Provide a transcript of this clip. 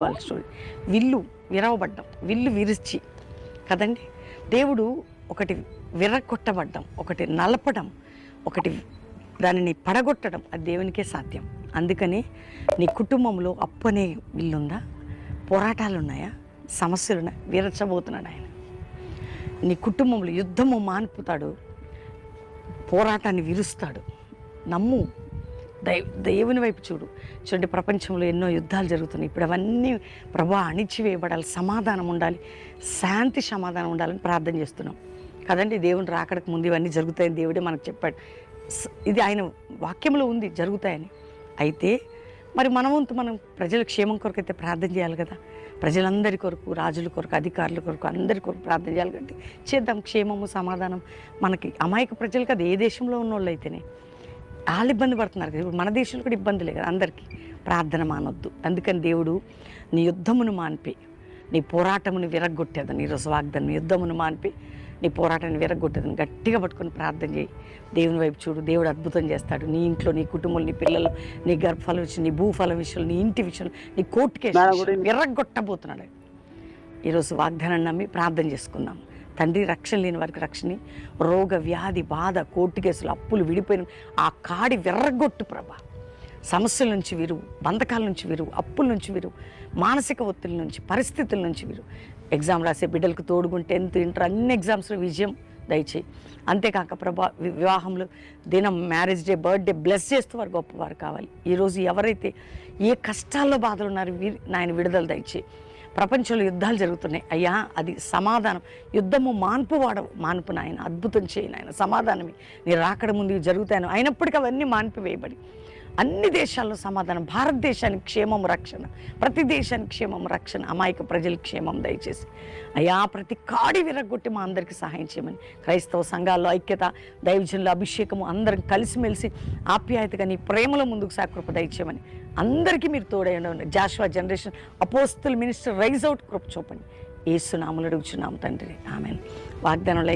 వాళ్ళ స్టోరీ. విల్లు విరవబడ్డం, విల్లు విరిచి కదండి. దేవుడు ఒకటి విరగొట్టబడ్డం, ఒకటి నలపడం, ఒకటి దానిని పడగొట్టడం అది దేవునికే సాధ్యం. అందుకని నీ కుటుంబంలో అప్పు అనే విల్లుందా, పోరాటాలు ఉన్నాయా, సమస్యలు ఉన్నాయి, విరచబోతున్నాడు ఆయన. నీ కుటుంబంలో యుద్ధము మాన్పుతాడు, పోరాటాన్ని విరుస్తాడు. నమ్ము, దేవుని వైపు చూడండి. ప్రపంచంలో ఎన్నో యుద్ధాలు జరుగుతున్నాయి. ఇప్పుడు అవన్నీ ప్రభా అణిచివేయబడాలి, సమాధానం ఉండాలి, శాంతి సమాధానం ఉండాలని ప్రార్థన చేస్తున్నాం కదండి. దేవుని రాకడకు ముందు ఇవన్నీ జరుగుతాయని దేవుడే మనకు చెప్పాడు. ఇది ఆయన వాక్యంలో ఉంది, జరుగుతాయని. అయితే మరి మన వంతు మనం ప్రజల క్షేమం కొరకు అయితే ప్రార్థన చేయాలి కదా. ప్రజలందరి కొరకు, రాజుల కొరకు, అధికారుల కొరకు, అందరి కొరకు ప్రార్థన చేయాలి కాబట్టి చేద్దాం. క్షేమము సమాధానం మనకి అమాయక ప్రజలు కదా, ఏ దేశంలో ఉన్న వాళ్ళు అయితేనే వాళ్ళు ఇబ్బంది పడుతున్నారు కదా. ఇప్పుడు మన దేశంలో కూడా ఇబ్బందులే కదా అందరికీ. ప్రార్థన మానొద్దు. అందుకని దేవుడు నీ యుద్ధమును మాన్పి నీ పోరాటమును విరగొట్టేదని ఈరోజు వాగ్దానం. నీ యుద్ధమును మాన్పి నీ పోరాటాన్ని విరగొట్టేదని గట్టిగా పట్టుకొని ప్రార్థన చేయి. దేవుని వైపు చూడు, దేవుడు అద్భుతం చేస్తాడు. నీ ఇంట్లో, నీ కుటుంబంలో, నీ పిల్లలు, నీ గర్భఫలం విషయం, నీ భూఫలం విషయంలో, నీ ఇంటి విషయంలో, నీ కోర్టు కేసు విరగొట్టబోతున్నాడు. ఈరోజు వాగ్దానాన్ని నమ్మి ప్రార్థన చేసుకుందాం. తండ్రి, రక్షణ లేని వారికి రక్షణ, రోగ వ్యాధి బాధ, కోర్టు కేసులు, అప్పులు విడిపోయిన ఆ కాడి విర్రగొట్టు ప్రభా. సమస్యల నుంచి విరువు, బంధకాల నుంచి విరువు, అప్పుల నుంచి విరువు, మానసిక ఒత్తిడి నుంచి, పరిస్థితుల నుంచి విరువు. ఎగ్జామ్ రాసే బిడ్డలకు తోడుగుంటే 10th ఇంటర్ అన్ని ఎగ్జామ్స్లో విజయం దయచేయి. అంతేకాక ప్రభా, వివాహంలో దినం, మ్యారేజ్ డే, బర్త్డే బ్లెస్ చేస్తూ వారు గొప్పవారు కావాలి. ఈరోజు ఎవరైతే ఏ కష్టాల్లో బాధలు ఉన్నారో నాయన విడుదల దయచేయి. ప్రపంచంలో యుద్ధాలు జరుగుతున్నాయి అయ్యా, అది సమాధానం. యుద్ధము మాన్పు నాయన, అద్భుతం చేయి నాయన. సమాధానమే నీ రాకడ ముందు జరుగుతాను. అయినప్పటికీ అవన్నీ మాన్పివేయబడి అన్ని దేశాల్లో సమాధానం, భారతదేశానికి క్షేమం, రక్షణ, ప్రతి దేశానికి క్షేమం, రక్షణ, అమాయక ప్రజలకు క్షేమం దయచేసి అయ్యా. ప్రతి కాడి విరగొట్టి మా అందరికీ సహాయం చేయమని, క్రైస్తవ సంఘాల్లో ఐక్యత, దైవజనుల అభిషేకము, అందరం కలిసిమెలిసి ఆప్యాయతగా నీ ప్రేమలో ముందుకు సాకృప దయచేయమని, అందరికీ మీరు తోడైండి. Joshua generation apostle minister rise out కృప చూపండి. యేసు నామములో అడుగుచున్నాము తండ్రి, ఆమేన్. వాగ్దానంలో